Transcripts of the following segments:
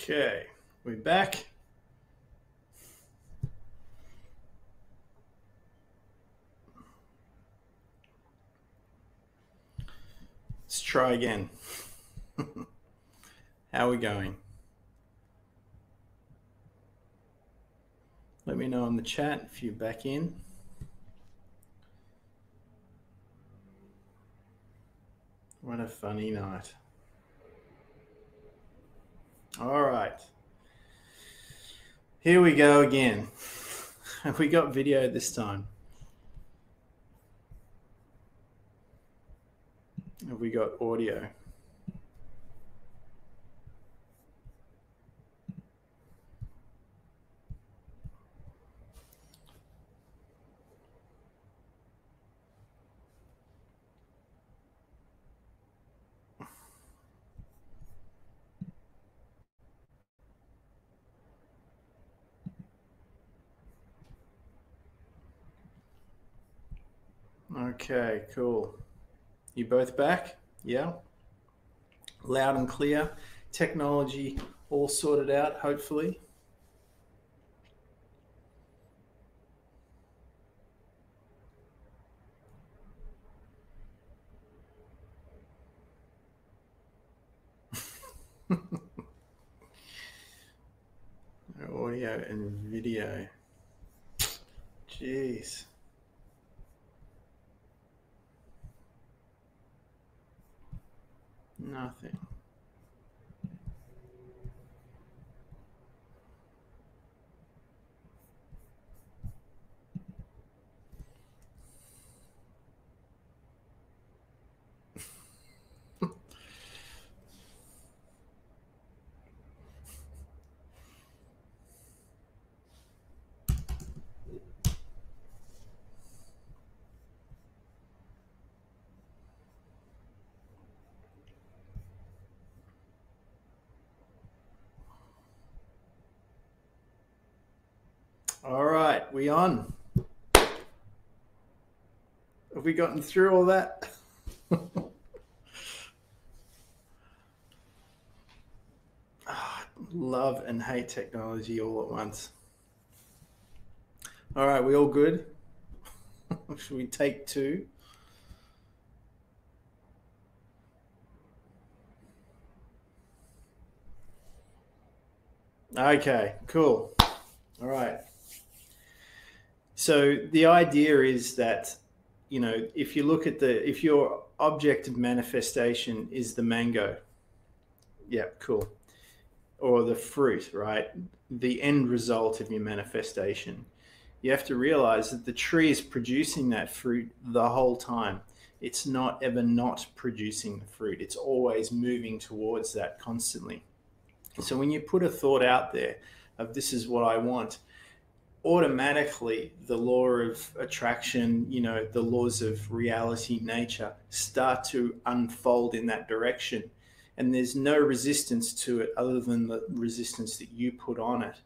Okay, we're back. Let's try again. How are we going? Let me know in the chat if you're back in. What a funny night. All right. Here we go again. Have we got video this time? Have we got audio? Okay, cool. You both back? Yeah? Loud and clear. Technology all sorted out, hopefully. Audio and video. Jeez. Nothing. All right, we on. Have we gotten through all that? Love and hate technology all at once. All right, we all good? Should we take two? Okay, cool. All right. So the idea is that, you know, if you look at if your object of manifestation is the mango, yeah, cool. Or the fruit, right? The end result of your manifestation. You have to realize that the tree is producing that fruit the whole time. It's not ever not producing the fruit. It's always moving towards that constantly. So when you put a thought out there of this is what I want, automatically the law of attraction, you know, the laws of reality, nature start to unfold in that direction. And there's no resistance to it other than the resistance that you put on it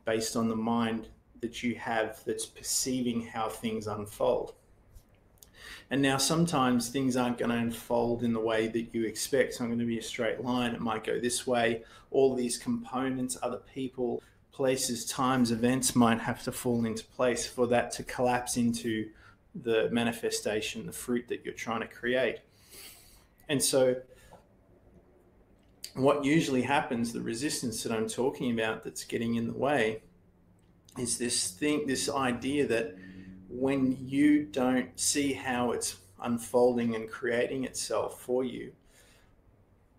based on the mind that you have that's perceiving how things unfold. And now sometimes things aren't going to unfold in the way that you expect. So I'm going to be a straight line. It might go this way. All these components, other people, places, times, events might have to fall into place for that to collapse into the manifestation, the fruit that you're trying to create. And so what usually happens, the resistance that I'm talking about that's getting in the way, is this idea that when you don't see how it's unfolding and creating itself for you,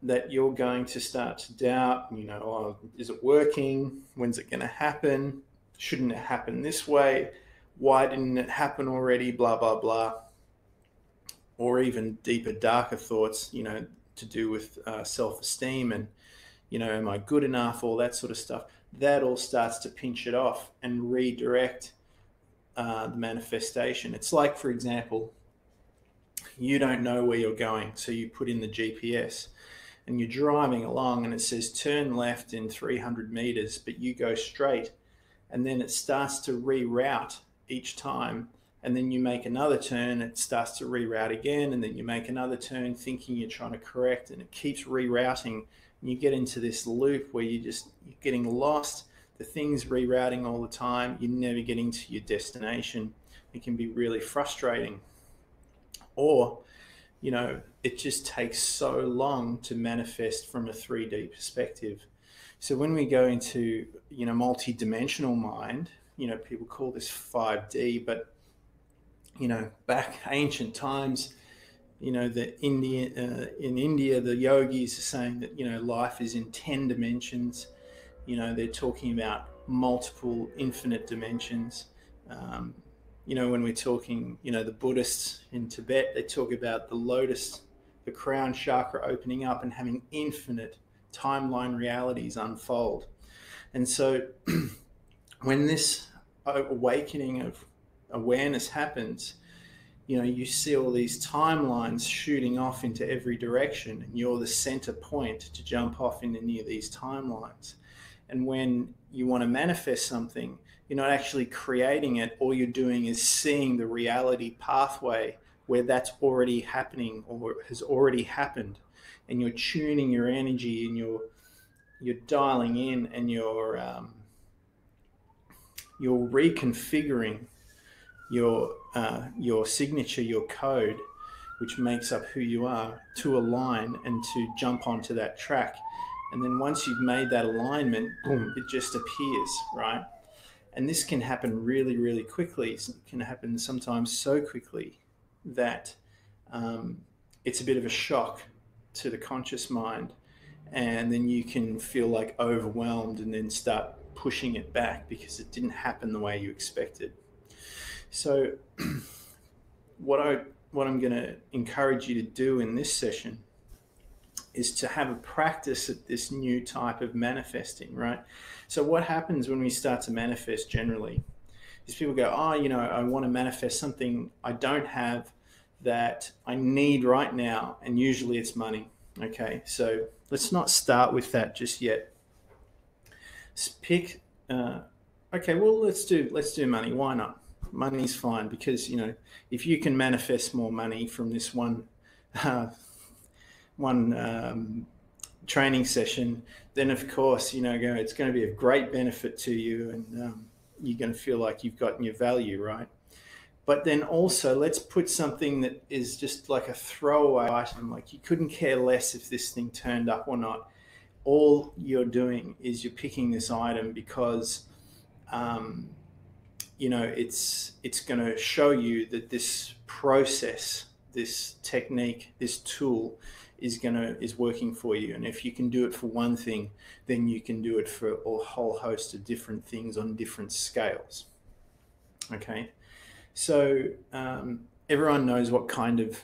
that you're going to start to doubt, you know, oh, is it working? When's it going to happen? Shouldn't it happen this way? Why didn't it happen already? Blah, blah, blah. Or even deeper, darker thoughts, you know, to do with self-esteem and, you know, am I good enough? All that sort of stuff. That all starts to pinch it off and redirect the manifestation. It's like, for example, you don't know where you're going, so you put in the GPS and you're driving along and it says turn left in 300 meters, but you go straight, and then it starts to reroute each time, and then you make another turn, it starts to reroute again, and then you make another turn thinking you're trying to correct, and it keeps rerouting And you get into this loop where you're getting lost. The thing's rerouting all the time. You're never getting to your destination. It can be really frustrating. Or, it just takes so long to manifest from a 3D perspective. So when we go into, multi-dimensional mind, people call this 5D, but, back ancient times, in India, the yogis are saying that, life is in 10 dimensions. They're talking about multiple infinite dimensions. When we're talking, the Buddhists in Tibet, they talk about the lotus, the crown chakra opening up and having infinite timeline realities unfold. And so when this awakening of awareness happens, you see all these timelines shooting off into every direction, and you're the center point to jump off into any of these timelines. And when you want to manifest something, you're not actually creating it. All you're doing is seeing the reality pathway where that's already happening or has already happened. And you're tuning your energy, and you're dialing in, and you're reconfiguring your signature, your code, which makes up who you are, to align and to jump onto that track. And then once you've made that alignment, boom, it just appears, right? And this can happen really, really quickly. It can happen sometimes so quickly that it's a bit of a shock to the conscious mind. And then you can feel like overwhelmed and then start pushing it back because it didn't happen the way you expected. So what I'm going to encourage you to do in this session is to have a practice at this new type of manifesting, right? So what happens when we start to manifest generally is people go, I want to manifest something I don't have that I need right now. And usually it's money. Okay. So let's not start with that just yet. Just pick, okay, well, let's do money. Why not? Money's fine, because, if you can manifest more money from this one training session, then of course, it's going to be of great benefit to you, and you're going to feel like you've gotten your value, right? But then also, let's put something that is just like a throwaway item, like you couldn't care less if this thing turned up or not. All you're doing is you're picking this item because it's going to show you that this process, this technique, this tool is working for you. And if you can do it for one thing, then you can do it for a whole host of different things on different scales. Okay. So everyone knows what kind of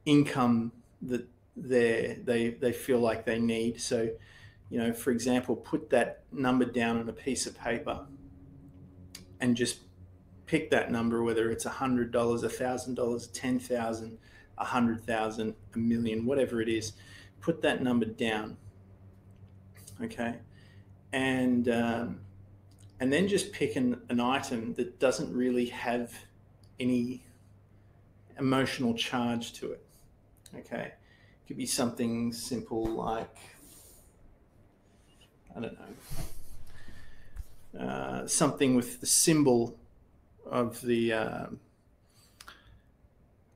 income that they feel like they need. So, for example, put that number down on a piece of paper and just pick that number, whether it's $100, $1,000, $10,000, $100,000, $1 million, whatever it is. Put that number down, okay, and then just pick an item that doesn't really have any emotional charge to it. Okay, it could be something simple like, I don't know, something with the symbol of the Eye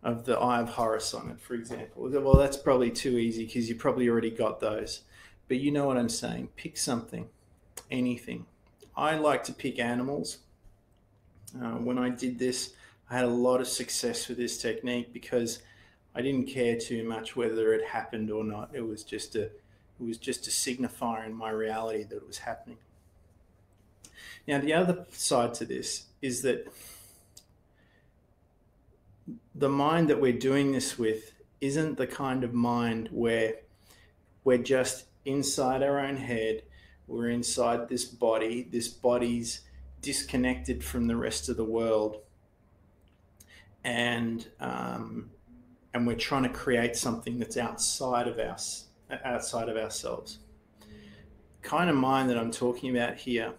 of Horus on it, for example. Well, that's probably too easy because you probably already got those. But you know what I'm saying. Pick something, anything. I like to pick animals. When I did this, I had a lot of success with this technique because I didn't care too much whether it happened or not. It was just a signifier in my reality that it was happening. Now, the other side to this is that the mind that we're doing this with isn't the kind of mind where we're just inside our own head, we're inside this body's disconnected from the rest of the world, and we're trying to create something that's outside of ourselves. The kind of mind that I'm talking about here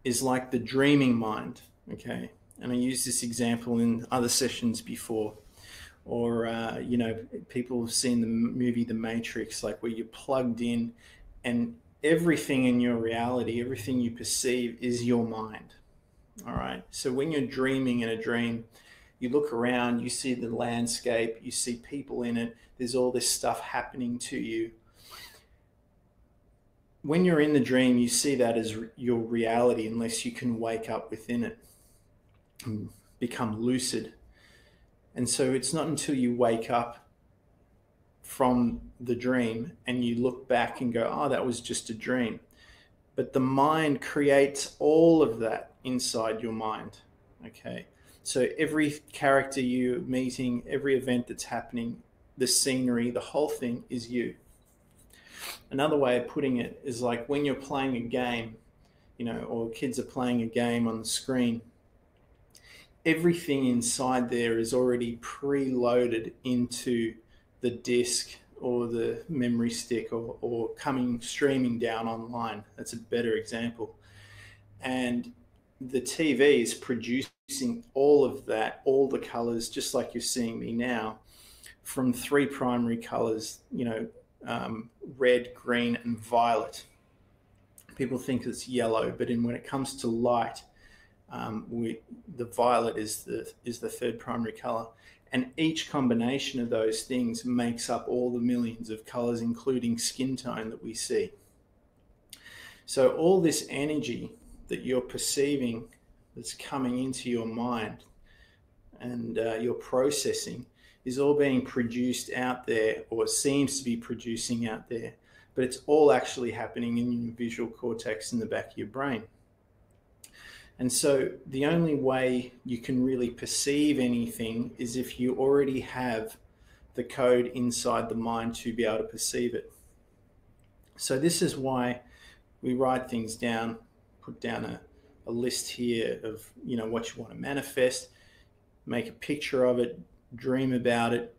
is like the dreaming mind, okay? And I used this example in other sessions before. Or, You know, people have seen the movie The Matrix, like where you're plugged in and everything in your reality, everything you perceive is your mind. All right. So when you're dreaming in a dream, you look around, you see the landscape, you see people in it, there's all this stuff happening to you. When you're in the dream, you see that as your reality unless you can wake up within it and become lucid. And so it's not until you wake up from the dream and you look back and go, oh, that was just a dream. But the mind creates all of that inside your mind. Okay. So every character you're meeting, every event that's happening, the scenery, the whole thing is you. Another way of putting it is like when you're playing a game, you know, or kids are playing a game on the screen, everything inside there is already preloaded into the disk or the memory stick or coming streaming down online. That's a better example. And the TV is producing all of that, all the colors, just like you're seeing me now, from three primary colors, you know, red, green, and violet. People think it's yellow, but when it comes to light, the violet is the third primary color. And each combination of those things makes up all the millions of colors, including skin tone that we see. So all this energy that you're perceiving that's coming into your mind and you're processing is all being produced out there, or seems to be producing out there, but it's all actually happening in your visual cortex in the back of your brain. And so the only way you can really perceive anything is if you already have the code inside the mind to be able to perceive it. So this is why we write things down, put down a list here of, you know, what you want to manifest, make a picture of it, dream about it,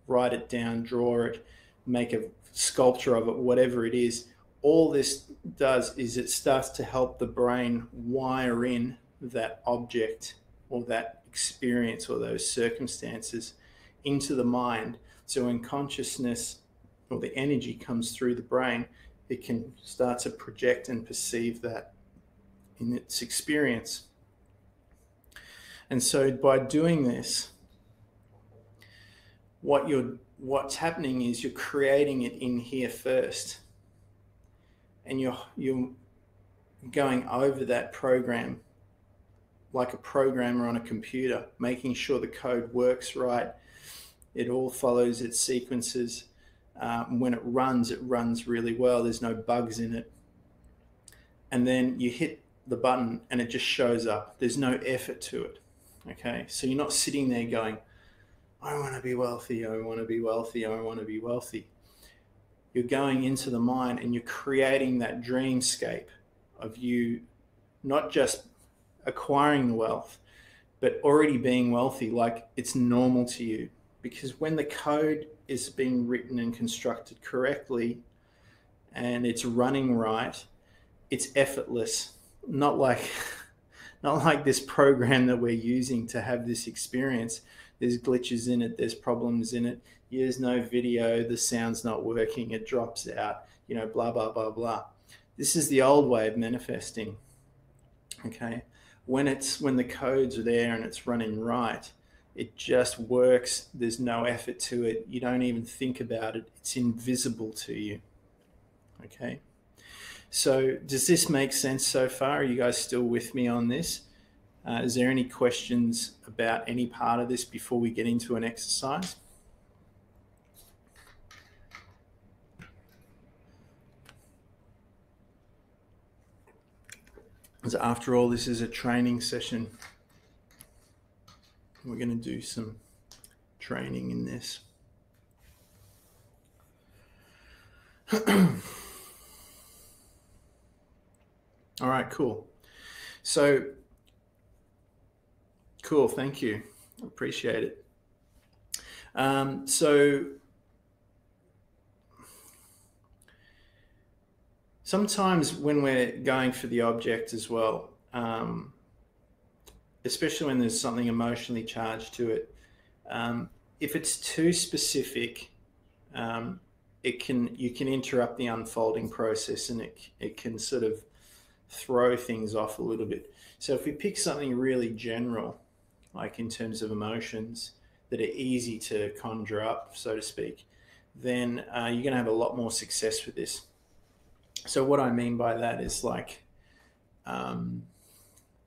write it down, draw it, make a sculpture of it, whatever it is. All this does is it starts to help the brain wire in that object or that experience or those circumstances into the mind. So when consciousness or the energy comes through the brain, it can start to project and perceive that in its experience. And so by doing this, what's happening is you're creating it in here first, and you're going over that program like a programmer on a computer, making sure the code works right, it all follows its sequences. When it runs really well, there's no bugs in it. And then you hit the button and it just shows up. There's no effort to it. Okay, so you're not sitting there going, I want to be wealthy, I want to be wealthy, I want to be wealthy. You're going into the mind and you're creating that dreamscape of you not just acquiring the wealth, but already being wealthy, like it's normal to you. Because when the code is being written and constructed correctly and it's running right, it's effortless. Not like this program that we're using to have this experience. There's glitches in it, there's problems in it. There's no video, the sound's not working, it drops out, you know, blah, blah, blah, blah. This is the old way of manifesting, okay? When the codes are there and it's running right, it just works. There's no effort to it. You don't even think about it. It's invisible to you, okay? So does this make sense so far? Are you guys still with me on this? Is there any questions about any part of this before we get into an exercise? Because after all, this is a training session. We're going to do some training in this. All right, cool. So, cool, thank you. I appreciate it. So, sometimes when we're going for the object as well, especially when there's something emotionally charged to it, if it's too specific, you can interrupt the unfolding process, and it can sort of throw things off a little bit. So if we pick something really general, like in terms of emotions that are easy to conjure up, so to speak, then you're going to have a lot more success with this. So what I mean by that is like,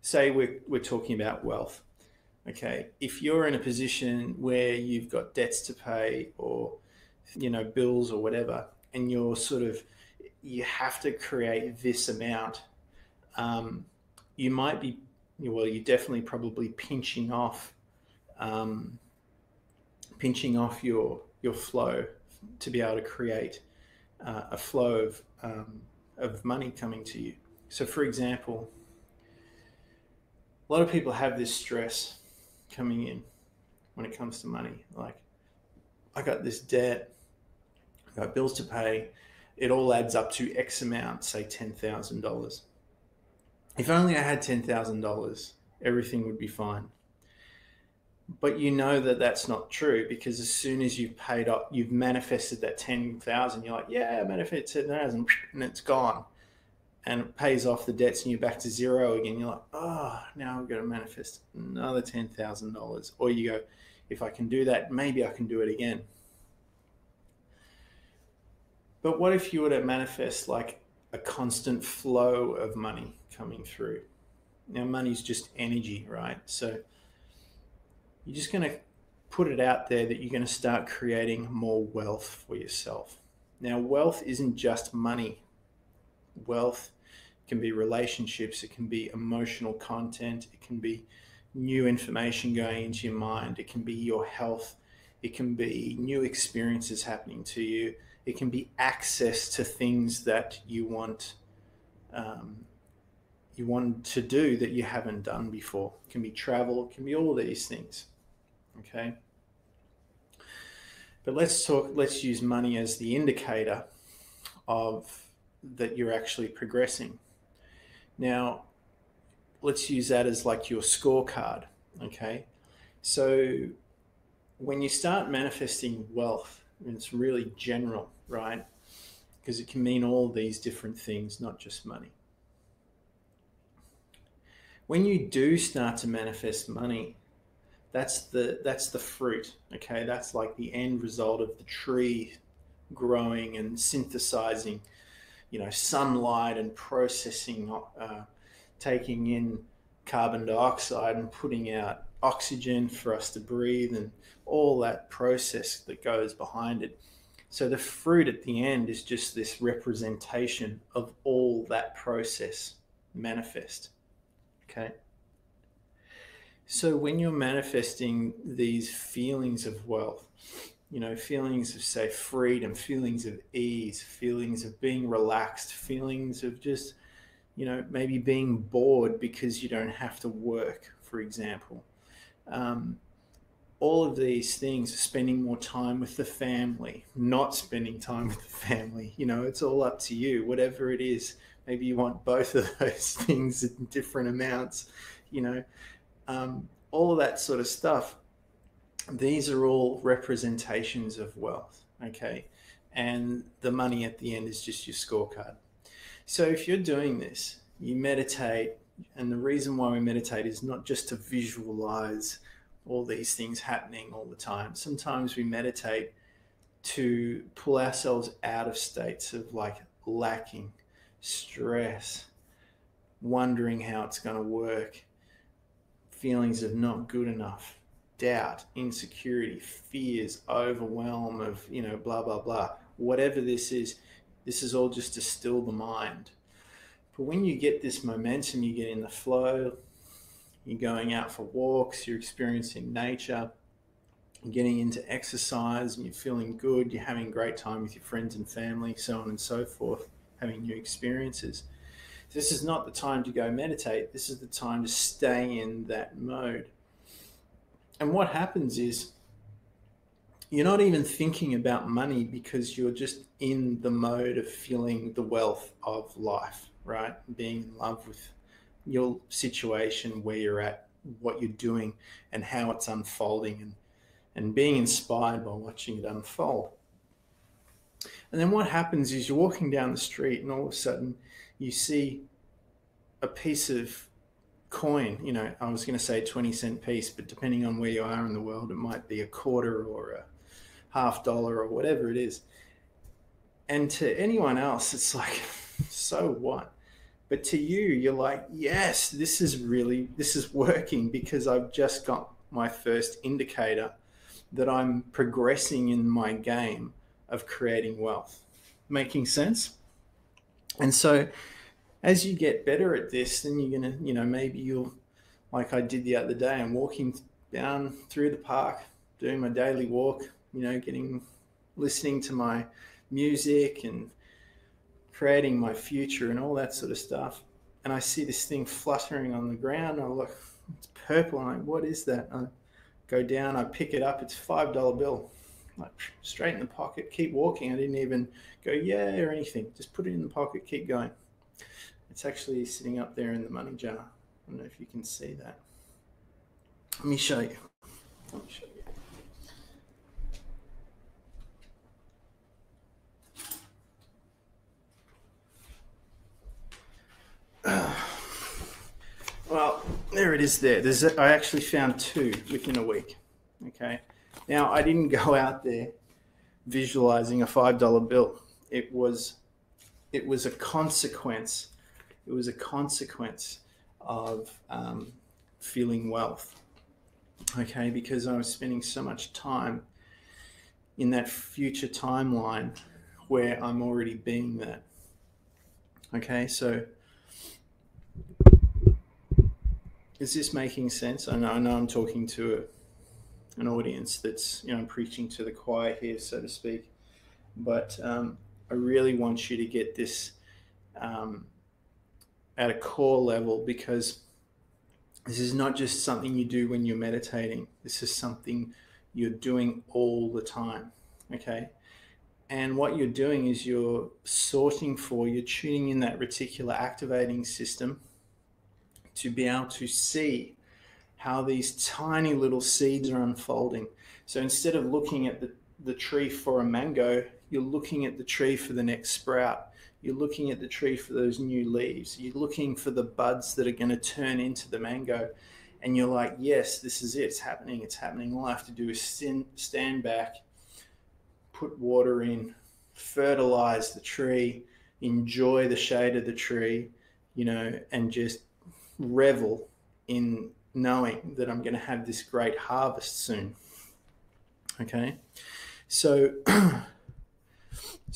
say we're talking about wealth. Okay, if you're in a position where you've got debts to pay, or bills or whatever, and you have to create this amount, you might be, well, you're definitely probably pinching off your flow to be able to create a flow of money coming to you. So for example, a lot of people have this stress coming in when it comes to money. Like, I got this debt, I got bills to pay, it all adds up to X amount, say $10,000. If only I had $10,000, everything would be fine. But you know that that's not true, because as soon as you've paid up, you've manifested that 10,000, you're like, yeah, I manifested 10,000, and it's gone. And it pays off the debts, and you're back to zero again. You're like, oh, now I've got to manifest another $10,000. Or you go, if I can do that, maybe I can do it again. But what if you were to manifest like a constant flow of money coming through? Now, money's just energy, right? So you're just going to put it out there that you're going to start creating more wealth for yourself. Now, wealth isn't just money. Wealth can be relationships, it can be emotional content, it can be new information going into your mind, it can be your health, it can be new experiences happening to you, it can be access to things that you want to do that you haven't done before. It can be travel, it can be all these things. Okay, but let's use money as the indicator of that you're actually progressing. Now, let's use that as like your scorecard. Okay, so when you start manifesting wealth, it's really general, right? Because it can mean all these different things, not just money. When you do start to manifest money, that's the fruit. Okay, that's like the end result of the tree growing and synthesizing, sunlight and processing, taking in carbon dioxide and putting out oxygen for us to breathe, and all that process that goes behind it. So the fruit at the end is just this representation of all that process manifest. Okay. So when you're manifesting these feelings of wealth, feelings of, say, freedom, feelings of ease, feelings of being relaxed, feelings of just, maybe being bored because you don't have to work, for example. All of these things, spending more time with the family, not spending time with the family, it's all up to you, whatever it is. Maybe you want both of those things in different amounts, all of that sort of stuff. These are all representations of wealth, okay? And the money at the end is just your scorecard. So if you're doing this, you meditate, and the reason why we meditate is not just to visualize all these things happening all the time. Sometimes we meditate to pull ourselves out of states of like lacking, stress, wondering how it's going to work, feelings of not good enough, doubt, insecurity, fears, overwhelm of, blah, blah, blah. Whatever this is all just to still the mind. But when you get this momentum, you get in the flow, you're going out for walks, you're experiencing nature, you're getting into exercise, and you're feeling good, you're having a great time with your friends and family, so on and so forth, having new experiences. This is not the time to go meditate. This is the time to stay in that mode. And what happens is you're not even thinking about money, because you're just in the mode of feeling the wealth of life, right? Being in love with your situation, where you're at, what you're doing, and how it's unfolding, and being inspired by watching it unfold. And then what happens is you're walking down the street and all of a sudden you see a piece of coin, you know, I was going to say 20-cent piece, but depending on where you are in the world, it might be a quarter or a $50 or whatever it is. And to anyone else, it's like, so what? But to you, you're like, yes, this is working, because I've just got my first indicator that I'm progressing in my game of creating wealth. Making sense? And so as you get better at this, then you're going to, you know, maybe you'll, like I did the other day, I'm walking down through the park, doing my daily walk, you know, listening to my music and creating my future and all that sort of stuff. And I see this thing fluttering on the ground. I look, it's purple. I'm like, what is that? I go down, I pick it up. It's a $5 bill. Like, straight in the pocket, keep walking. I didn't even go, yeah, or anything. Just put it in the pocket, keep going. It's actually sitting up there in the money jar. I don't know if you can see that. Let me show you. Well, there it is there. I actually found two within a week. Okay. Now, I didn't go out there visualizing a $5 bill. It was a consequence. It was a consequence of feeling wealth. Okay, because I was spending so much time in that future timeline where I'm already being that. Okay, so is this making sense? I know I'm talking to an audience that's, you know, preaching to the choir here, so to speak. But I really want you to get this at a core level, because this is not just something you do when you're meditating. This is something you're doing all the time, okay? And what you're doing is you're you're tuning in that reticular activating system to be able to see how these tiny little seeds are unfolding. So instead of looking at the tree for a mango, you're looking at the tree for the next sprout. You're looking at the tree for those new leaves. You're looking for the buds that are going to turn into the mango. And you're like, yes, this is it. It's happening. It's happening. All I have to do is stand back, put water in, fertilize the tree, enjoy the shade of the tree, you know, and just revel in knowing that I'm going to have this great harvest soon. Okay. So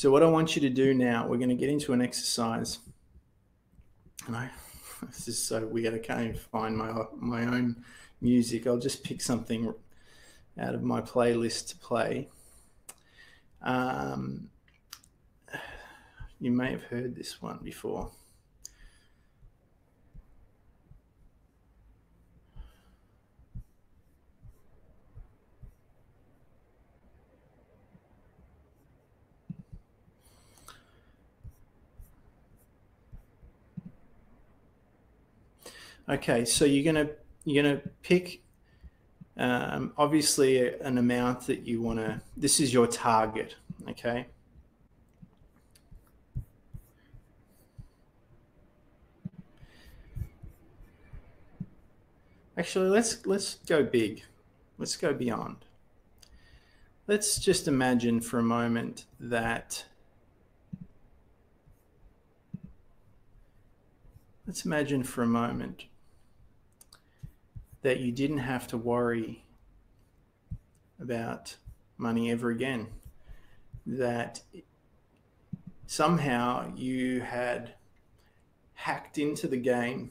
what I want you to do now, we're going to get into an exercise. And this is so weird. I can't even find my own music. I'll just pick something out of my playlist to play. You may have heard this one before. Okay, so you're gonna pick obviously an amount that you want to. This is your target, okay? Actually, let's go big. Let's go beyond. Let's just imagine for a moment that. Let's imagine for a moment that you didn't have to worry about money ever again. That somehow you had hacked into the game.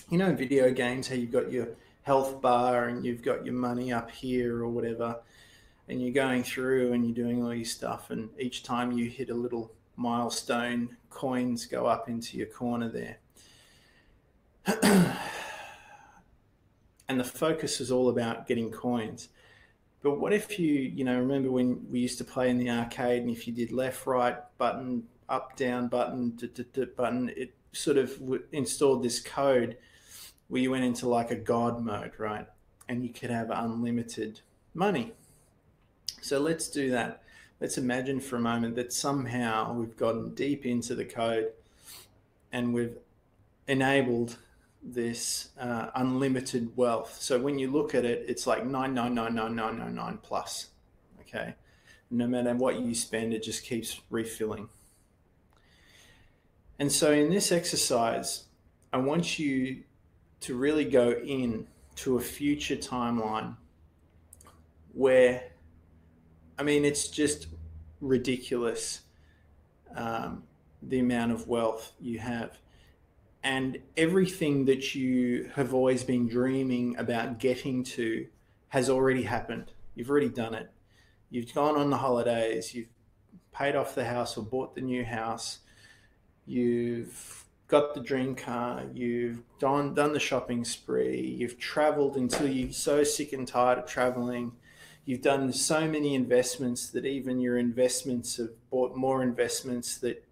You know, video games, how you've got your health bar and you've got your money up here or whatever, and you're going through and you're doing all your stuff, and each time you hit a little milestone, coins go up into your corner there. And the focus is all about getting coins. But what if you remember when we used to play in the arcade, and if you did left, right, button, up, down, button, button, it sort of installed this code where you went into like a God mode, right? And you could have unlimited money. So let's do that. Let's imagine for a moment that somehow we've gotten deep into the code and we've enabled this unlimited wealth. So when you look at it, it's like 9999999 plus. Okay, no matter what you spend, it just keeps refilling. And so in this exercise, I want you to really go in to a future timeline where, I mean, it's just ridiculous, the amount of wealth you have. And everything that you have always been dreaming about getting to has already happened. You've already done it. You've gone on the holidays, you've paid off the house or bought the new house, you've got the dream car, you've done the shopping spree, you've traveled until you're so sick and tired of traveling. You've done so many investments that even your investments have bought more investments that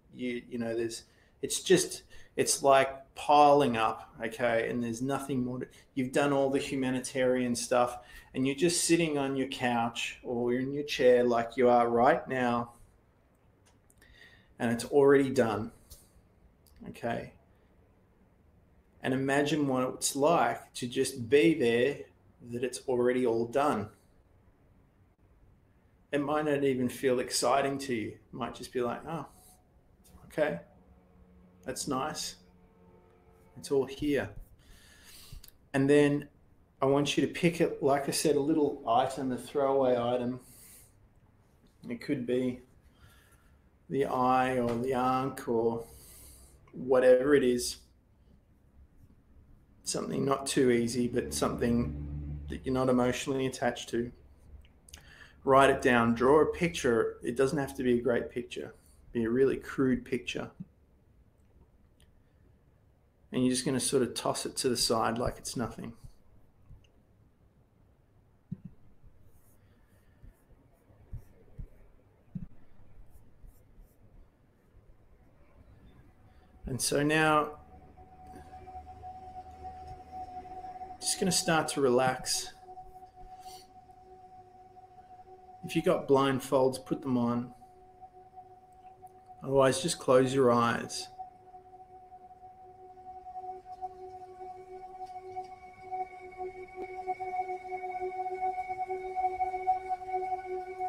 it's like piling up, okay? And there's nothing more you've done all the humanitarian stuff and you're just sitting on your couch or you're in your chair like you are right now and it's already done, okay? And imagine what it's like to just be there, that it's already all done. It might not even feel exciting to you. It might just be like, oh, okay, that's nice. It's all here. And then I want you to pick it, like I said, a little item, a throwaway item. It could be the eye or the ankh or whatever it is. Something not too easy, but something that you're not emotionally attached to. Write it down, draw a picture. It doesn't have to be a great picture. Be a really crude picture. And you're just going to sort of toss it to the side like it's nothing. And so now, just going to start to relax. If you've got blindfolds, put them on. Otherwise, just close your eyes.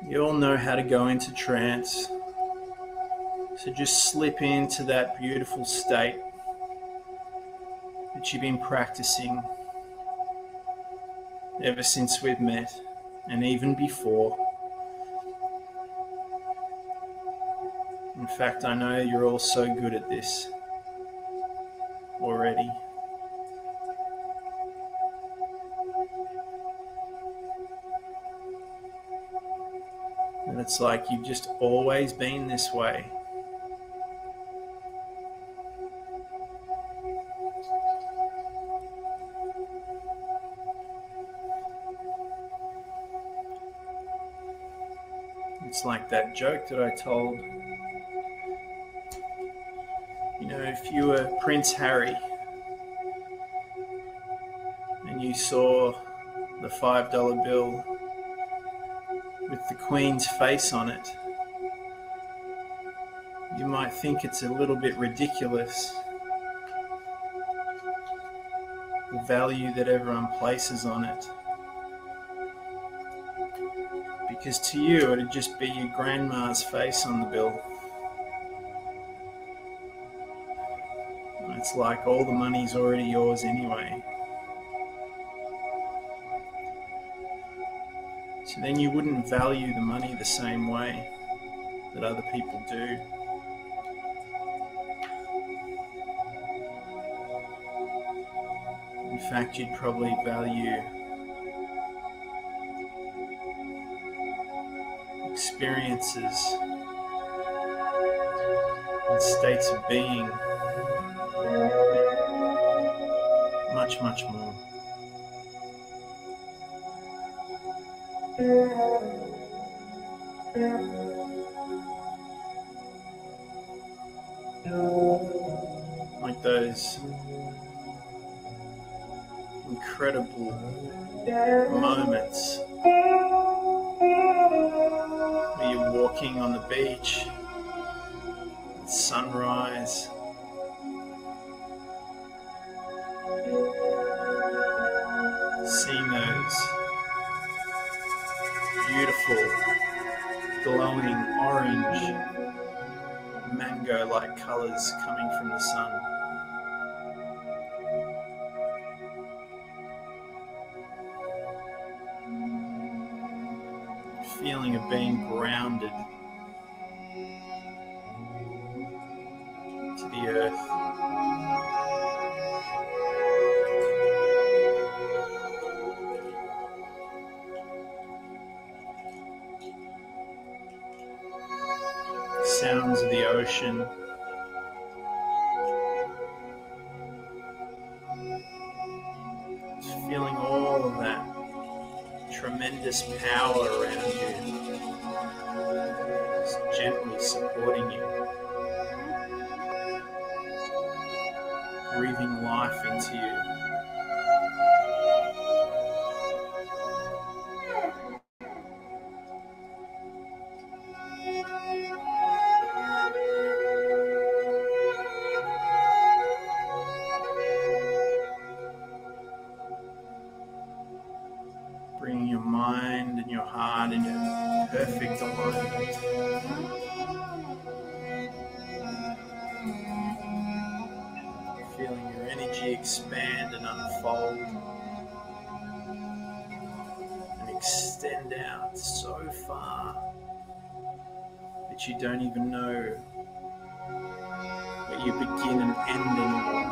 You all know how to go into trance. So just slip into that beautiful state that you've been practicing ever since we've met, and even before. In fact, I know you're all so good at this already. And it's like you've just always been this way. It's like that joke that I told. You know, if you were Prince Harry and you saw the $5 bill with the Queen's face on it, you might think it's a little bit ridiculous, the value that everyone places on it. Because to you, it'd just be your grandma's face on the bill. It's like all the money's already yours anyway. So then you wouldn't value the money the same way that other people do. In fact, you'd probably value experiences and states of being much, much more. Like those incredible moments walking on the beach, sunrise, seeing those beautiful glowing orange mango-like colors coming from the sun. Feeling of being grounded to the earth. Sounds of the ocean. Just feeling all of that tremendous power around you, just gently supporting you, breathing life into you. Bringing your mind and your heart into perfect alignment. Feeling your energy expand and unfold and extend out so far that you don't even know where you begin and end anymore.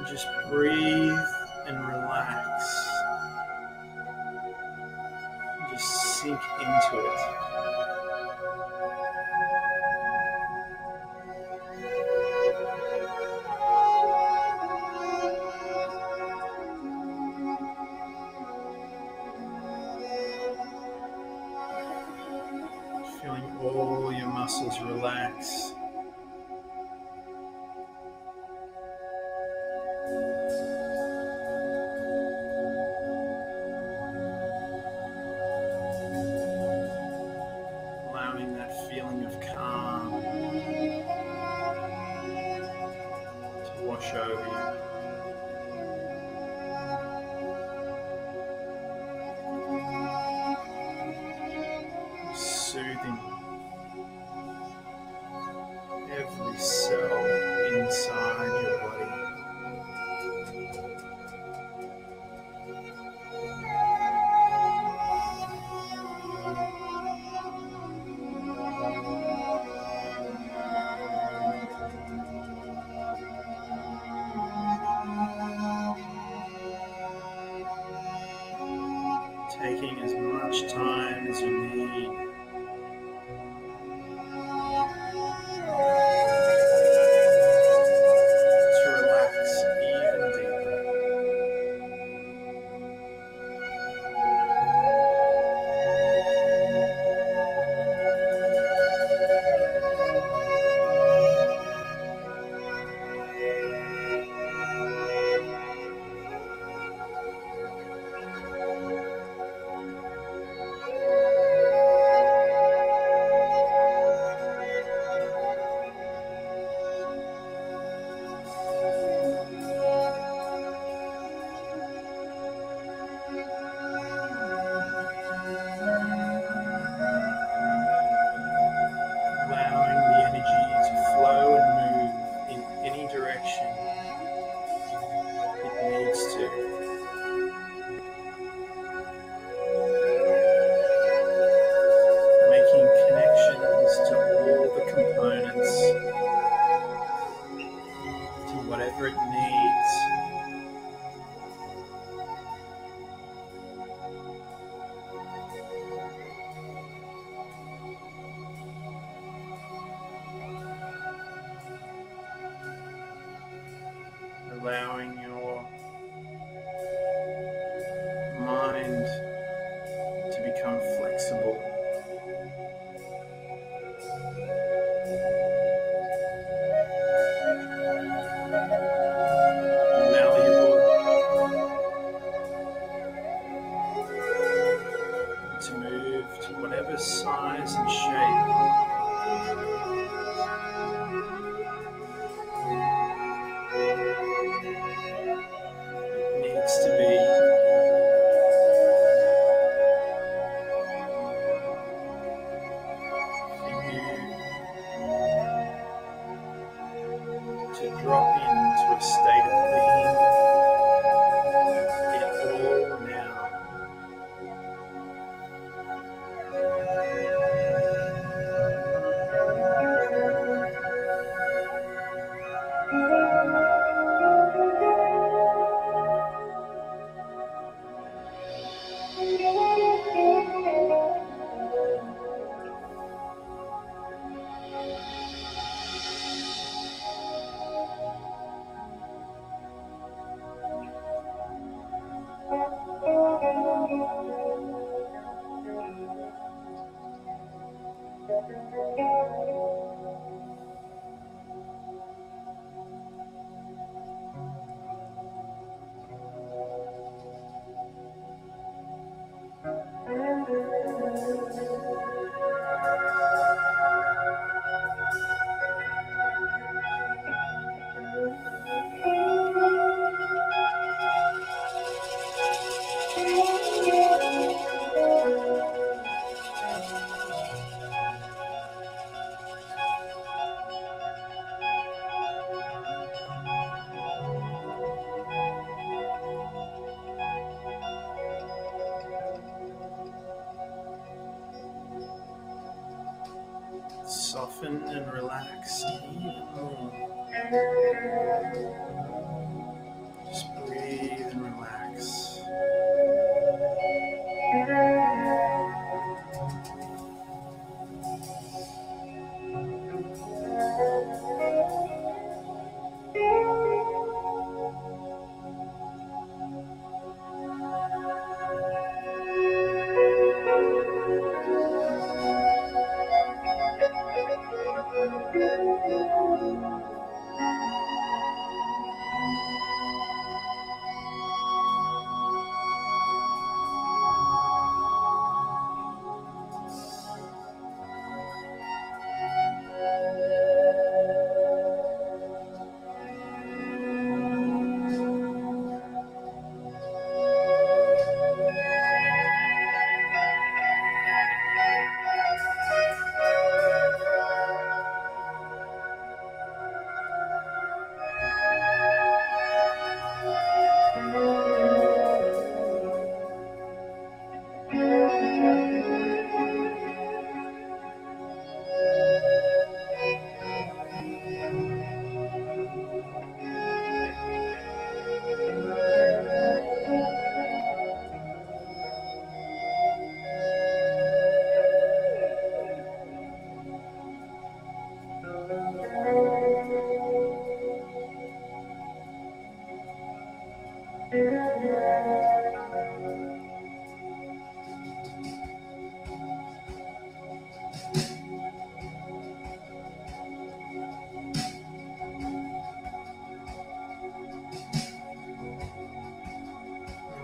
Just breathe and relax. Just sink into it. Feeling all your muscles relax. Allowing that feeling of calm to wash over you. Soothing every cell inside your body. Taking as much time as you need to relax even deeper. allowing your mind to become flexible. Malleable to move to whatever size and shape it needs to be. To drop into a state of being it all now. Soften and relax even more. Just breathe and relax.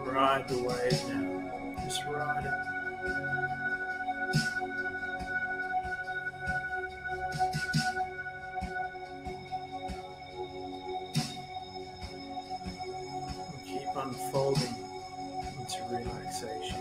Ride the wave now. Just ride it. And keep unfolding into relaxation.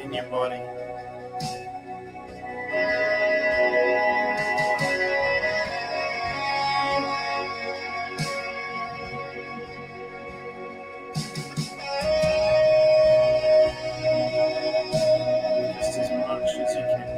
in your body. Just as much as you can.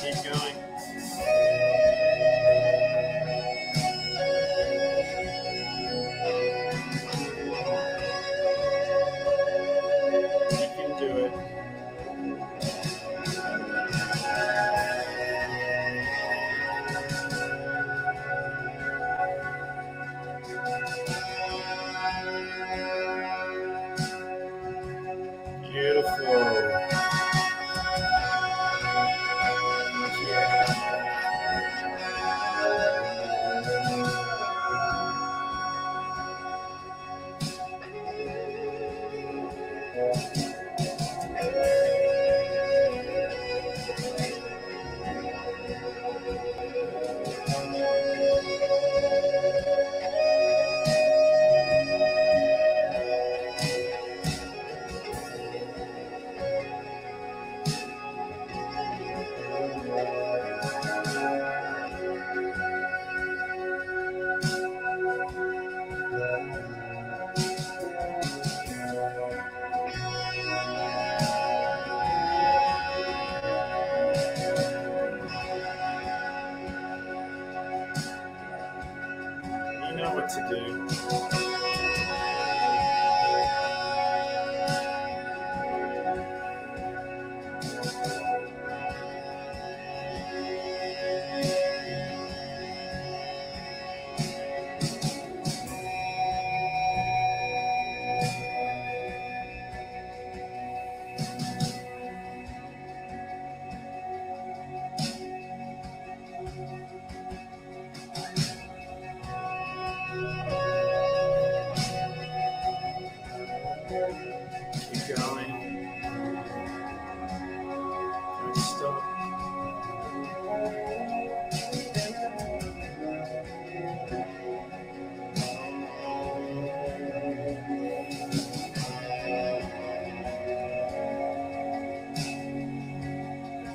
Keep going. You can do it. Beautiful. You know what to do. Keep going. Don't stop.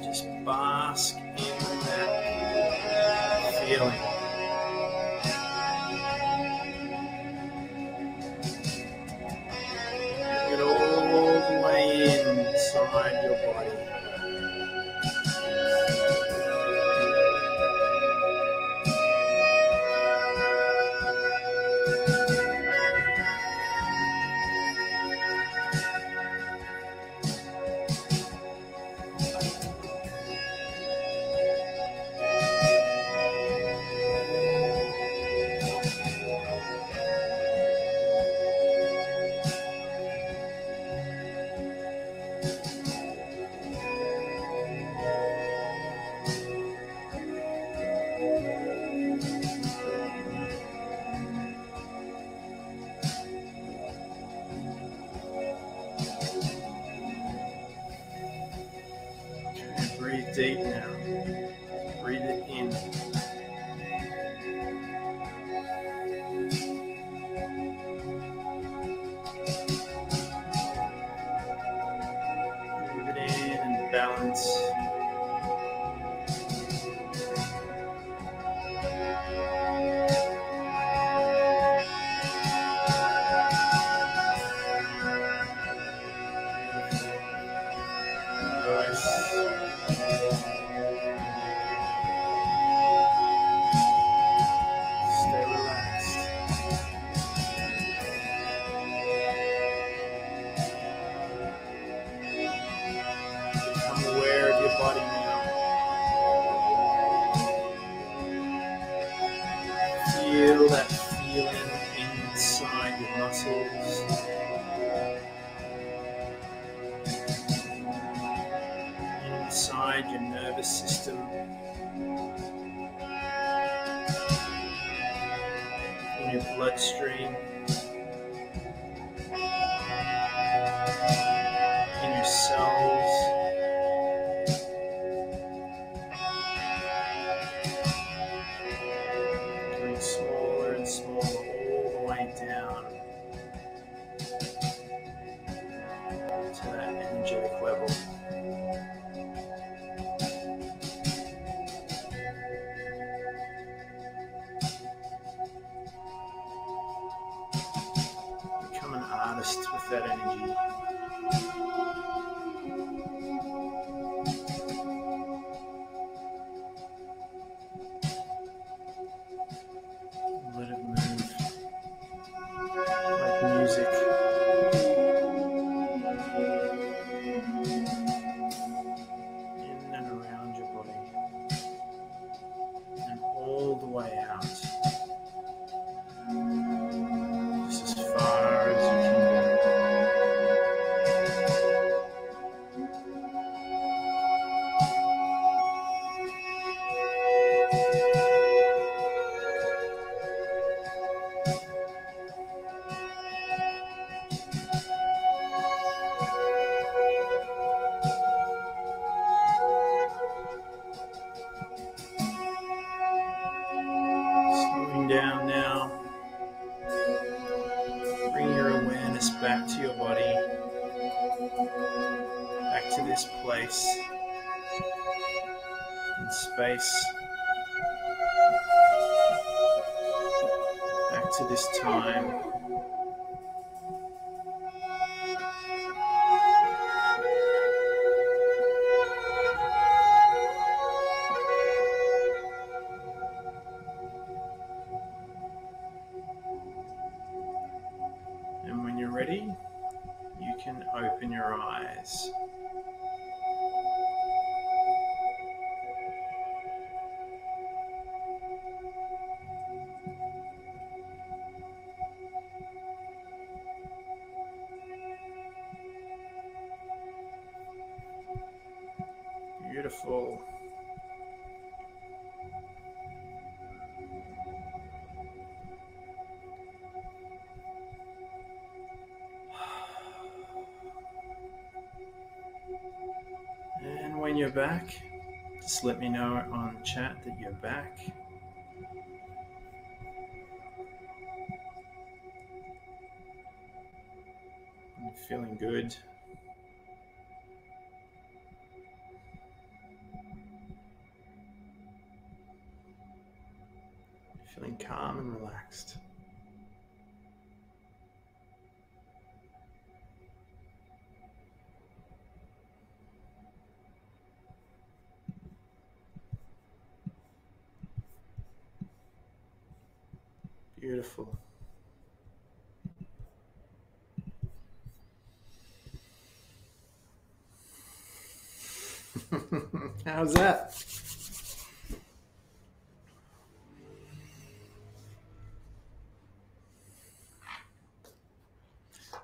Just bask in that feeling. Get all the way inside your body. Breathe deep now. Breathe it in. Breathe it in and balance. Nice. feel that feeling inside your muscles. Inside your nervous system. In your bloodstream. In your cells. Getting smaller and smaller all the way down to that energetic level. Become an artist with that energy. Let it move like music. In and around your body. And all the way out. Just as far as you can go. Slowing down now. Bring your awareness back to your body. Back to this place in space. Back to this time. And when you're ready, you can open your eyes. Beautiful. And when you're back, just let me know on chat that you're back. I'm feeling good. Feeling calm and relaxed. Beautiful. How's that?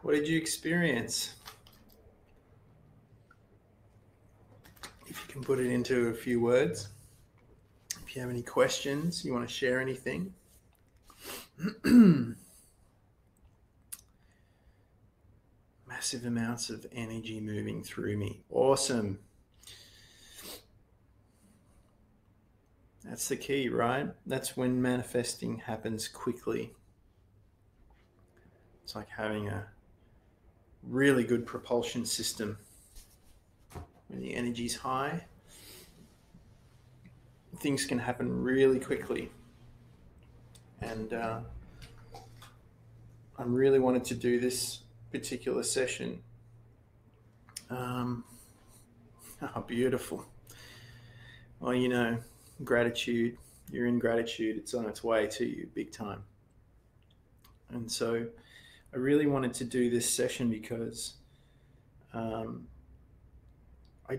What did you experience? If you can put it into a few words. If you have any questions, you want to share anything. Massive amounts of energy moving through me. Awesome. That's the key, right? That's when manifesting happens quickly. It's like having a really good propulsion system. When the energy's high, things can happen really quickly. And I really wanted to do this particular session. Oh, beautiful. Well, you know, gratitude, you're in gratitude, it's on its way to you big time. And so I really wanted to do this session because I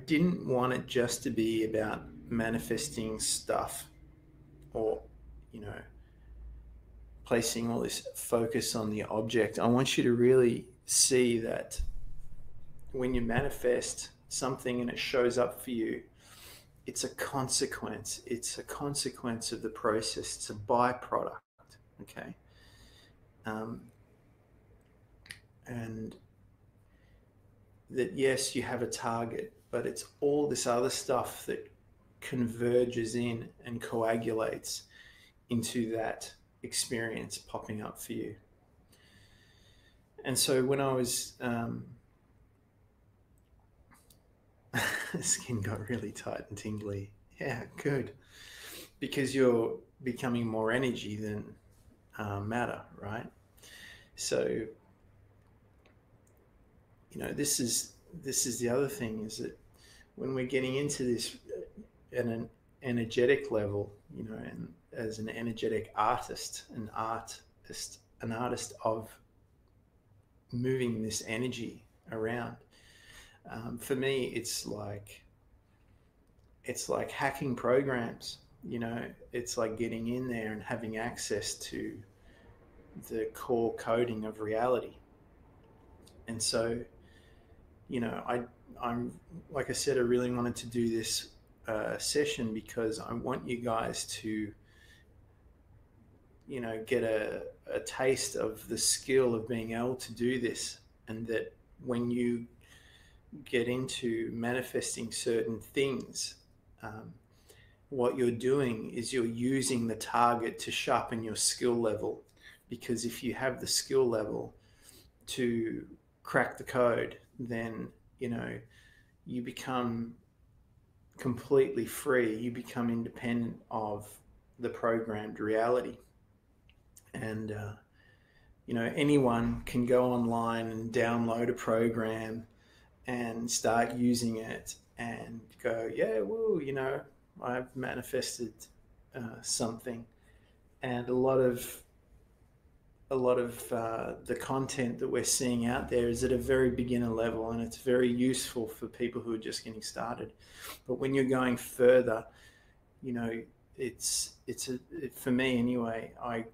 didn't want it just to be about manifesting stuff or, you know, placing all this focus on the object, I want you to really see that when you manifest something and it shows up for you, it's a consequence. It's a consequence of the process. It's a byproduct. Okay. And that, yes, you have a target, but it's all this other stuff that converges in and coagulates into that experience popping up for you. And so when I was, skin got really tight and tingly. Yeah, good. Because you're becoming more energy than matter, right? So, this is the other thing, is that when we're getting into this at an energetic level, and as an energetic artist, an artist of moving this energy around. For me, it's like hacking programs. It's like getting in there and having access to the core coding of reality. And so, I'm like I said, I really wanted to do this session because I want you guys to, get a taste of the skill of being able to do this, and that when you get into manifesting certain things, what you're doing is you're using the target to sharpen your skill level. Because if you have the skill level to crack the code, then you become completely free. You become independent of the programmed reality. And anyone can go online and download a program and start using it and go, yeah, woo, I've manifested something. And a lot of the content that we're seeing out there is at a very beginner level, and it's very useful for people who are just getting started. But when you're going further, for me anyway, I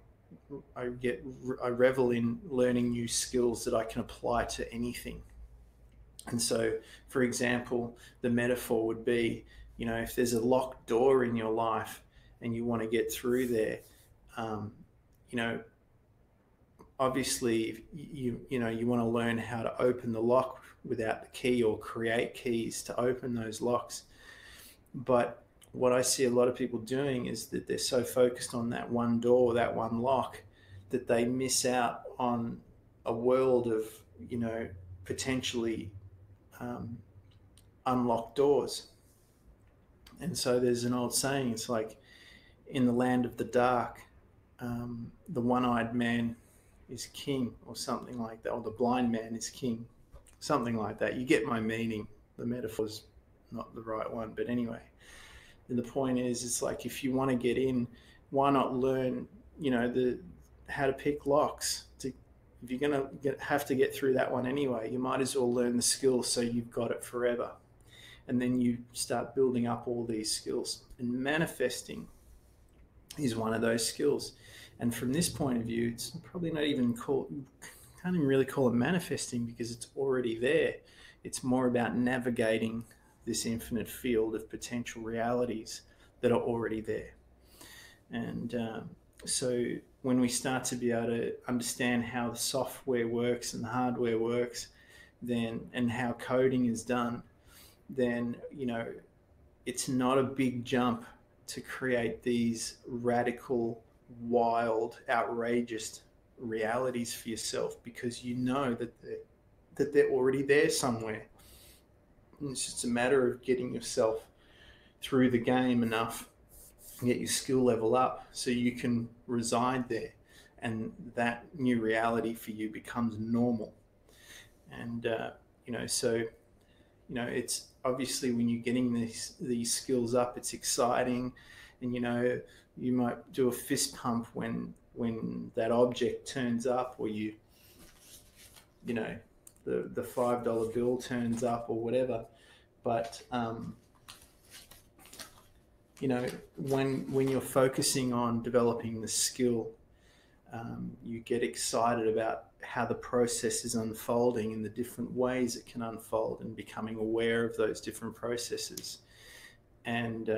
revel in learning new skills that I can apply to anything. And so, for example, the metaphor would be, if there's a locked door in your life and you want to get through there, obviously you want to learn how to open the lock without the key, or create keys to open those locks. But what I see a lot of people doing is that they're so focused on that one door, that one lock, that they miss out on a world of, potentially unlocked doors. And so there's an old saying, it's like, in the land of the dark, the one-eyed man is king, or something like that, or the blind man is king, something like that. You get my meaning. The metaphor's not the right one, but anyway. And the point is, it's like, if you want to get in, why not learn, how to pick locks? If you're going to have to get through that one anyway, you might as well learn the skills so you've got it forever. And then you start building up all these skills. And manifesting is one of those skills. And from this point of view, it's probably not even can't even really call it manifesting, because it's already there. It's more about navigating this infinite field of potential realities that are already there. And so when we start to be able to understand how the software works and the hardware works, then, and how coding is done, then, it's not a big jump to create these radical, wild, outrageous realities for yourself, because you know that they're already there somewhere. And it's just a matter of getting yourself through the game enough, get your skill level up so you can reside there, and that new reality for you becomes normal. And it's obviously, when you're getting these skills up, it's exciting, and you might do a fist pump when that object turns up, or the $5 bill turns up, or whatever. But when you're focusing on developing the skill, You get excited about how the process is unfolding and the different ways it can unfold, and becoming aware of those different processes. And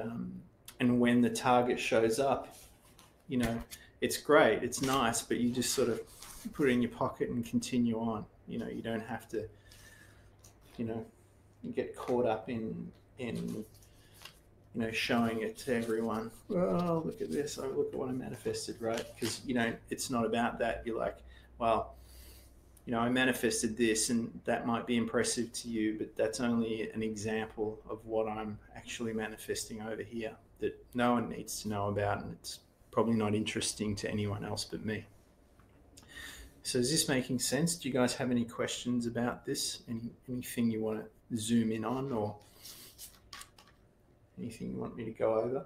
when the target shows up, you know, it's great, it's nice, but you just sort of put it in your pocket and continue on. You know, you don't have to, you know, get caught up in you know, showing it to everyone. Well, look at this. Oh, look at what I manifested, right? Because, you know, it's not about that. You're like, well, you know, I manifested this, and that might be impressive to you, but that's only an example of what I'm actually manifesting over here that no one needs to know about, and it's probably not interesting to anyone else but me. So is this making sense? Do you guys have any questions about this? Anything you want to zoom in on, or anything you want me to go over?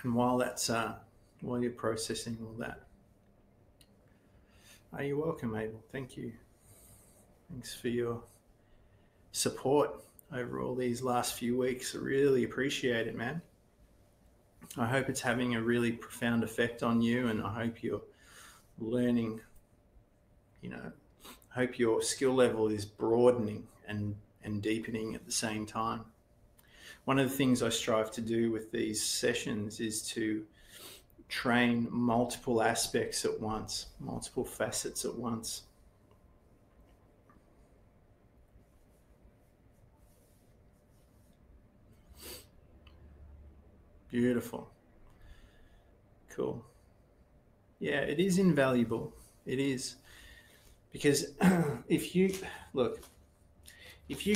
And while that's while you're processing all that, you're welcome, Abel. Thank you. Thanks for your support over all these last few weeks. I really appreciate it, man. I hope it's having a really profound effect on you, and I hope you're learning, you know, I hope your skill level is broadening and deepening at the same time. One of the things I strive to do with these sessions is to train multiple aspects at once, multiple facets at once. Beautiful. Cool. Yeah, it is invaluable. It is. Because if you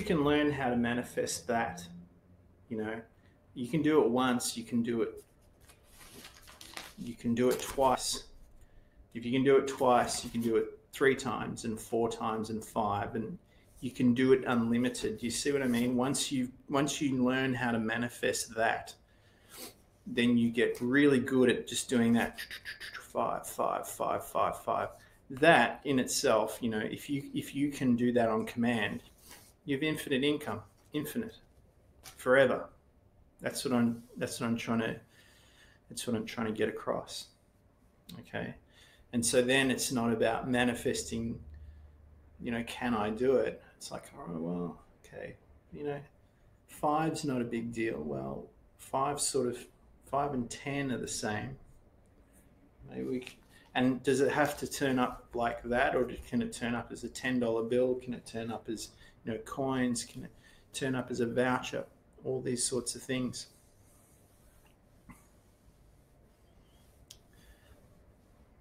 can learn how to manifest that, you know, you can do it once, you can do it twice. If you can do it twice, you can do it 3 times and 4 times and 5, and you can do it unlimited. You see what I mean? Once you learn how to manifest that, then you get really good at just doing that 5, 5, 5, 5, 5. That in itself, you know, if you can do that on command, you have infinite income, infinite, forever. That's what I'm trying to get across. Okay. And so then it's not about manifesting, you know, can I do it? It's like, oh, well, okay, you know, 5's not a big deal. Well, 5 and 10 are the same. Maybe and does it have to turn up like that, or can it turn up as a $10 bill? Can it turn up as, you know, coins? Can it turn up as a voucher? All these sorts of things.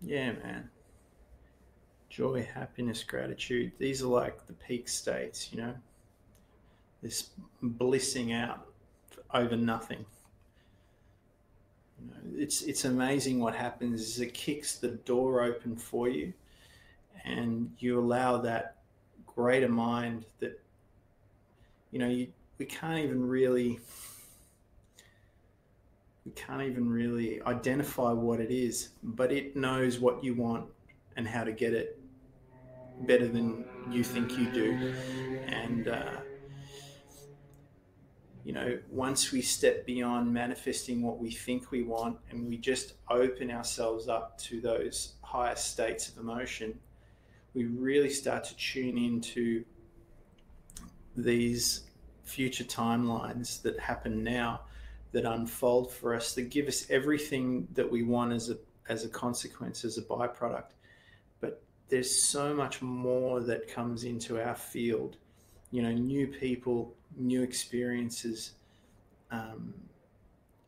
Yeah, man. Joy, happiness, gratitude. These are like the peak states, you know, this blissing out over nothing. You know, it's amazing what happens is it kicks the door open for you, and you allow that greater mind that, you know, we can't even really identify what it is, but it knows what you want and how to get it better than you think you do. And you know, once we step beyond manifesting what we think we want, and we just open ourselves up to those higher states of emotion, we really start to tune into these future timelines that happen now, that unfold for us, that give us everything that we want as a consequence, as a byproduct. But there's so much more that comes into our field, you know, new people, new experiences,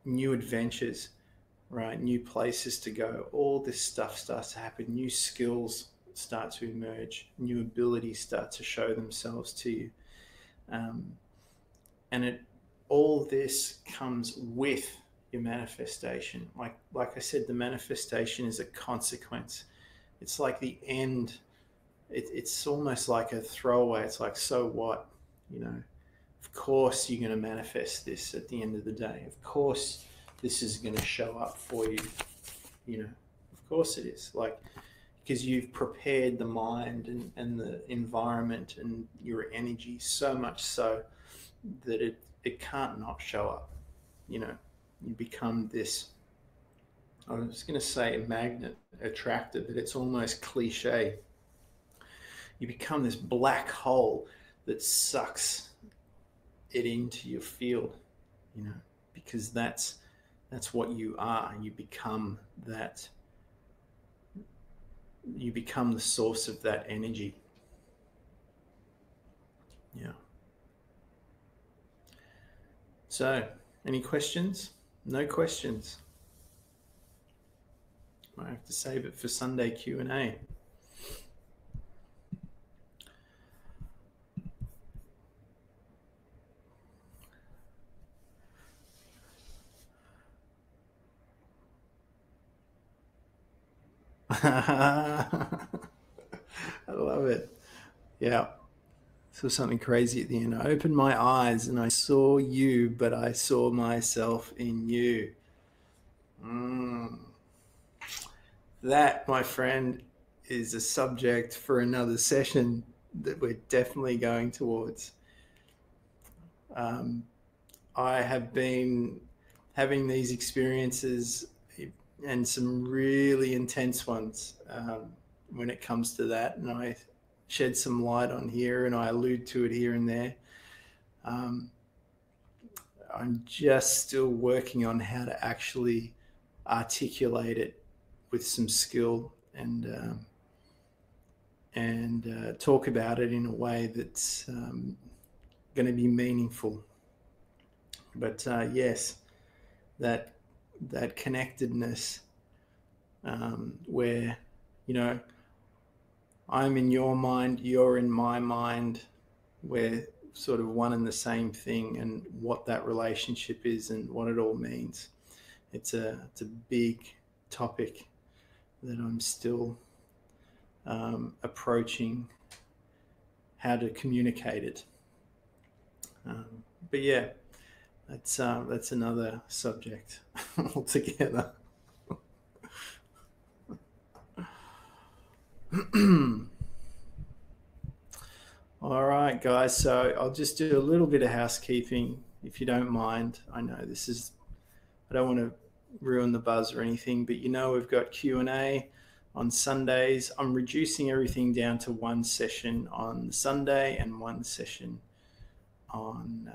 new adventures, right? New places to go. All this stuff starts to happen. New skills start to emerge. New abilities start to show themselves to you. And all this comes with your manifestation. Like I said, the manifestation is a consequence. It's like the end. It's almost like a throwaway. It's like, so what? You know, of course you're going to manifest this at the end of the day. Of course this is going to show up for you, you know, course it is. Like, because you've prepared the mind and the environment and your energy so much so that it can't not show up. You know, you become this, I was going to say magnet attractor, but it's almost cliche. You become this black hole that sucks it into your field, you know, because that's what you are. You become that. You become the source of that energy. Yeah. So, any questions? No questions. I have to save it for Sunday Q&A. I love it. Yeah. Saw something crazy at the end. I opened my eyes and I saw you, but I saw myself in you. That, my friend, is a subject for another session that we're definitely going towards. I have been having these experiences and some really intense ones when it comes to that. And I shed some light on here and I allude to it here and there. I'm just still working on how to actually articulate it with some skill and talk about it in a way that's going to be meaningful. But yes, that connectedness where, you know, I'm in your mind, you're in my mind, we're sort of one and the same thing, and what that relationship is and what it all means. It's a big topic that I'm still approaching how to communicate it. But yeah, that's another subject altogether. All right, guys. So I'll just do a little bit of housekeeping, if you don't mind. I know this is, I don't want to ruin the buzz or anything, but you know we've got Q&A on Sundays. I'm reducing everything down to one session on Sunday and one session on.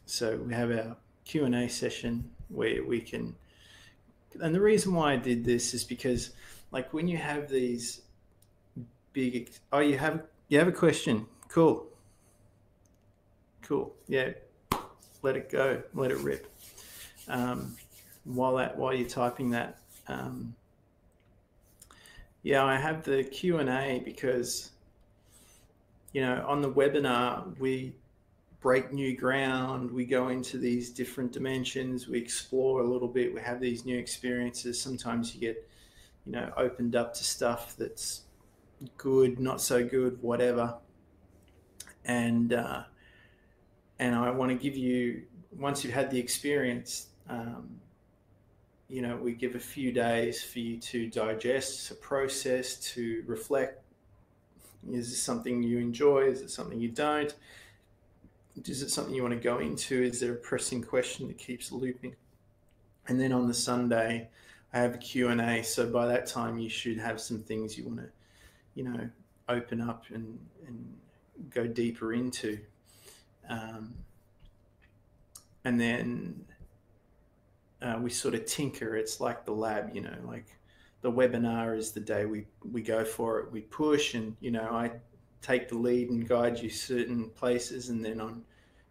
So we have our Q&A session where we can. And the reason why I did this is because, like, when you have these big. Oh, you have a question. Cool. Yeah, let it go. Let it rip. While you're typing that. Yeah, I have the Q&A because, you know, on the webinar, we break new ground. We go into these different dimensions. We explore a little bit. We have these new experiences. Sometimes you get, you know, opened up to stuff that's good, not so good, whatever. And I want to give you, once you've had the experience, you know, we give a few days for you to digest, to process, to reflect. Is this something you enjoy? Is it something you don't? Is it something you want to go into? Is there a pressing question that keeps looping? And then on the Sunday, I have a Q&A. So by that time, you should have some things you want to, you know, open up and go deeper into. And then we sort of tinker. It's like the lab, you know, like the webinar is the day we go for it. We push and, you know, I take the lead and guide you certain places. And then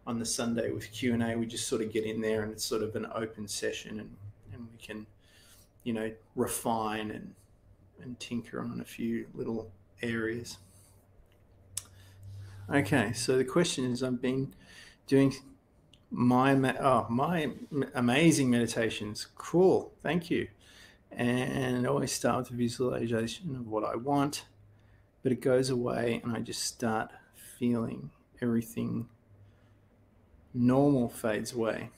on the Sunday with Q&A, we just sort of get in there and it's sort of an open session and we can, you know, refine and tinker on a few little areas. Okay, so the question is, I've been doing my amazing meditations. Cool, thank you. And I always start with a visualization of what I want, but it goes away and I just start feeling everything normal fades away.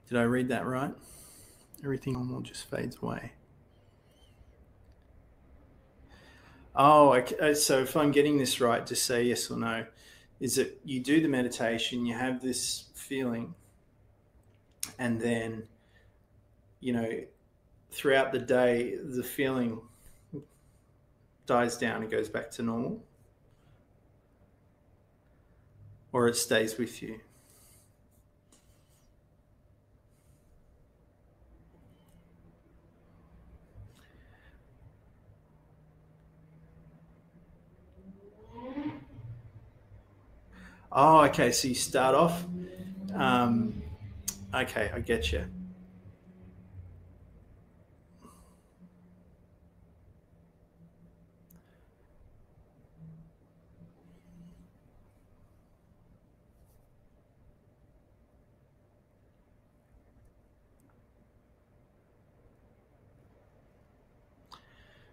Did I read that right? Everything normal just fades away. Oh, okay. So if I'm getting this right, just say yes or no. Is that you do the meditation, you have this feeling, and then, you know, throughout the day, the feeling dies down and goes back to normal, or it stays with you? Oh, okay. So you start off. Um, okay, I get you.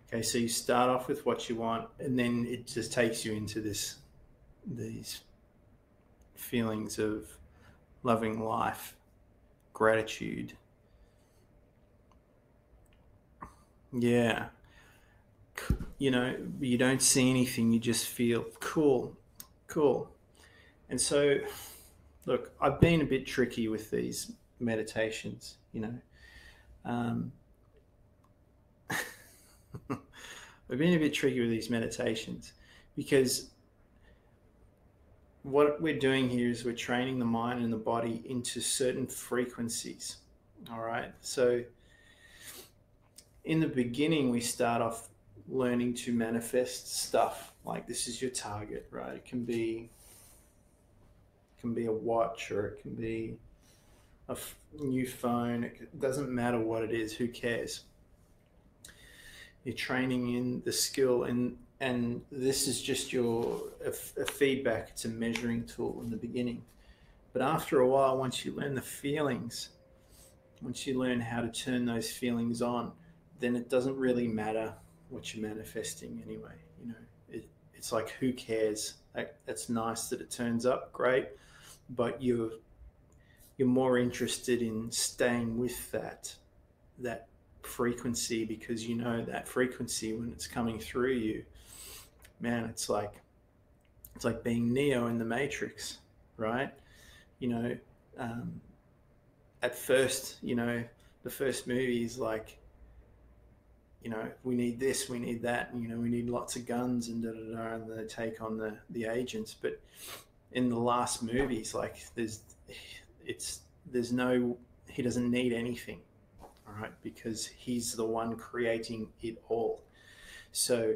Okay, so you start off with what you want, and then it just takes you into these feelings of loving life, gratitude. Yeah. You don't see anything, you just feel cool, cool. And so, look, I've been a bit tricky with these meditations, Um, I've been a bit tricky with these meditations because what we're doing here is we're training the mind and the body into certain frequencies. All right. So in the beginning, we start off learning to manifest stuff like this is your target, right? It can be a watch, or it can be a new phone. It doesn't matter what it is. Who cares? You're training in the skill, and this is just a feedback. It's a measuring tool in the beginning. But after a while, once you learn the feelings, once you learn how to turn those feelings on, then it doesn't really matter what you're manifesting anyway. It's like, who cares? That's nice that it turns up, great, but you're more interested in staying with that frequency, because that frequency, when it's coming through you, man, it's like being Neo in the Matrix, right? You know, um, at first, the first movie is like, we need this, we need that, and, we need lots of guns and da da da, and they take on the agents. But in the last movies, like there's no, he doesn't need anything, all right, because he's the one creating it all. So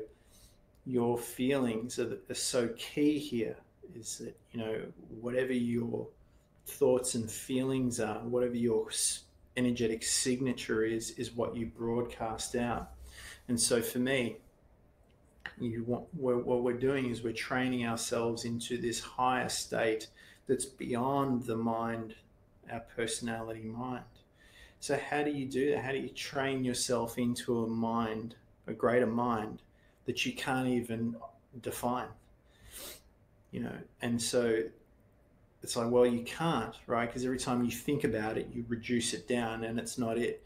your feelings are so key here. Is that, whatever your thoughts and feelings are, whatever your energetic signature is what you broadcast out. And so for me, what we're doing is we're training ourselves into this higher state that's beyond the mind, our personality mind. So how do you do that? How do you train yourself into a mind, a greater mind that you can't even define? And so it's like, well, you can't, right? Because every time you think about it, you reduce it down and it's not it.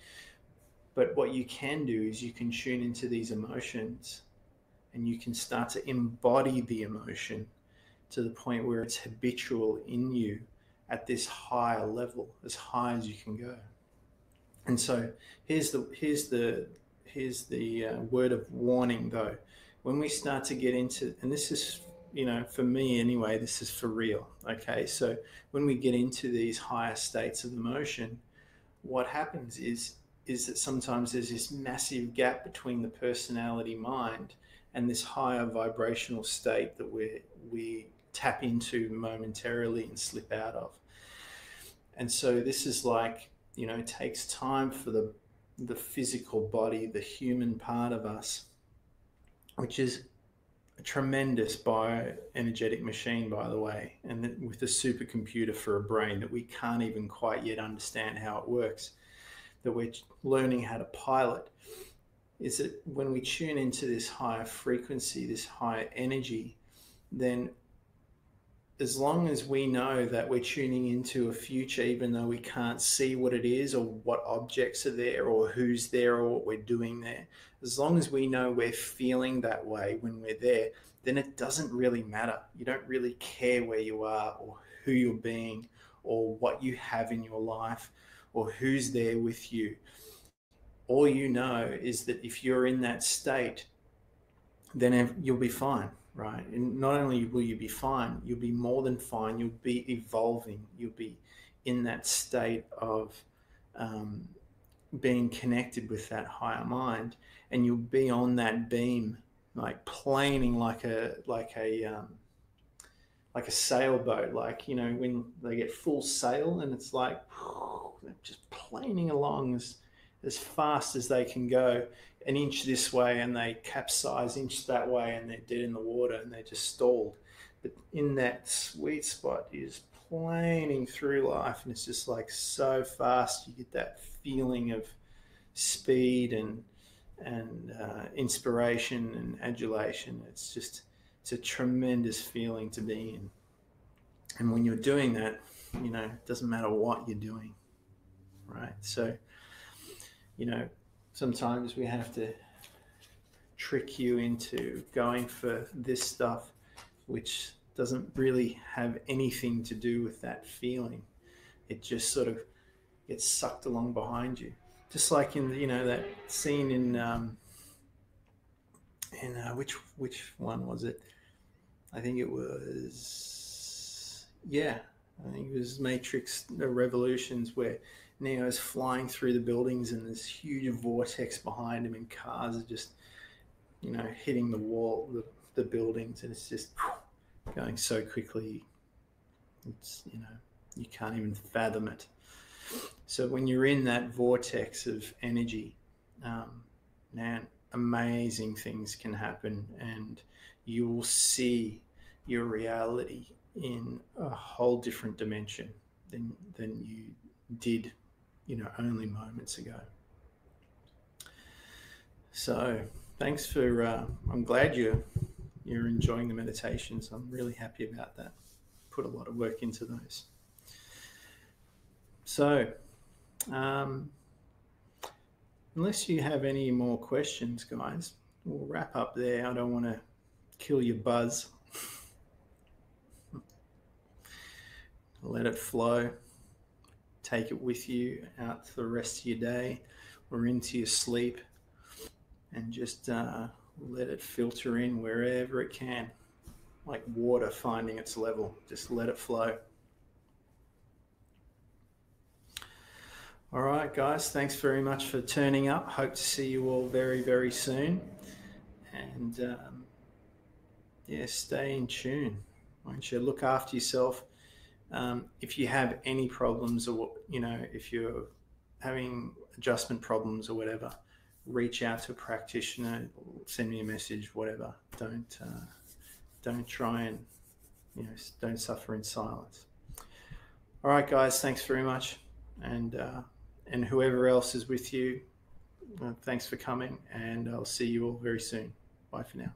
But what you can do is you can tune into these emotions, and you can start to embody the emotion to the point where it's habitual in you at this higher level, as high as you can go. And so here's the word of warning, though. When we start to get into, and this is, for me anyway, this is for real. Okay, so when we get into these higher states of emotion, what happens is that sometimes there's this massive gap between the personality mind and this higher vibrational state that we tap into momentarily and slip out of. And so this is like, it takes time for the physical body, the human part of us, which is a tremendous bioenergetic machine, by the way, and with a supercomputer for a brain that we can't even quite yet understand how it works, that we're learning how to pilot, is that when we tune into this higher frequency, this higher energy, then as long as we know that we're tuning into a future, even though we can't see what it is or what objects are there or who's there or what we're doing there, as long as we know we're feeling that way when we're there, then it doesn't really matter. You don't really care where you are or who you're being or what you have in your life or who's there with you. All you know is that if you're in that state, then you'll be fine, right? And not only will you be fine, you'll be more than fine. You'll be evolving. You'll be in that state of um, being connected with that higher mind, and you'll be on that beam, like planing like a sailboat, like, you know, when they get full sail and it's like just planing along as fast as they can go, an inch this way and they capsize, inch that way, and they're dead in the water and they're just stalled. But in that sweet spot is planing through life, and it's just like so fast. You get that feeling of speed and inspiration and adulation. It's a tremendous feeling to be in. And when you're doing that, you know, it doesn't matter what you're doing, right? So, you know, sometimes we have to trick you into going for this stuff, which doesn't really have anything to do with that feeling. It just sort of gets sucked along behind you. Just like in, you know, that scene in which one was it? I think it was, yeah, I think it was Matrix Revolutions, where Neo is flying through the buildings and there's huge vortex behind him and cars are just, you know, hitting the wall, the buildings, and it's just going so quickly. It's, you know, you can't even fathom it. So when you're in that vortex of energy, man, amazing things can happen, and you will see your reality in a whole different dimension than you did, you know, only moments ago. So thanks for, I'm glad you're enjoying the meditations. I'm really happy about that. Put a lot of work into those. So, unless you have any more questions, guys, we'll wrap up there. I don't want to kill your buzz. Let it flow. Take it with you out for the rest of your day or into your sleep, and just let it filter in wherever it can, like water finding its level. Just let it flow. All right, guys, thanks very much for turning up. Hope to see you all very, very soon. And yeah, stay in tune. Won't you? Look after yourself. If you have any problems, or, you know, if you're having adjustment problems or whatever, reach out to a practitioner, send me a message, whatever. Don't try and, you know, don't suffer in silence. All right, guys, thanks very much. And whoever else is with you, thanks for coming, and I'll see you all very soon. Bye for now.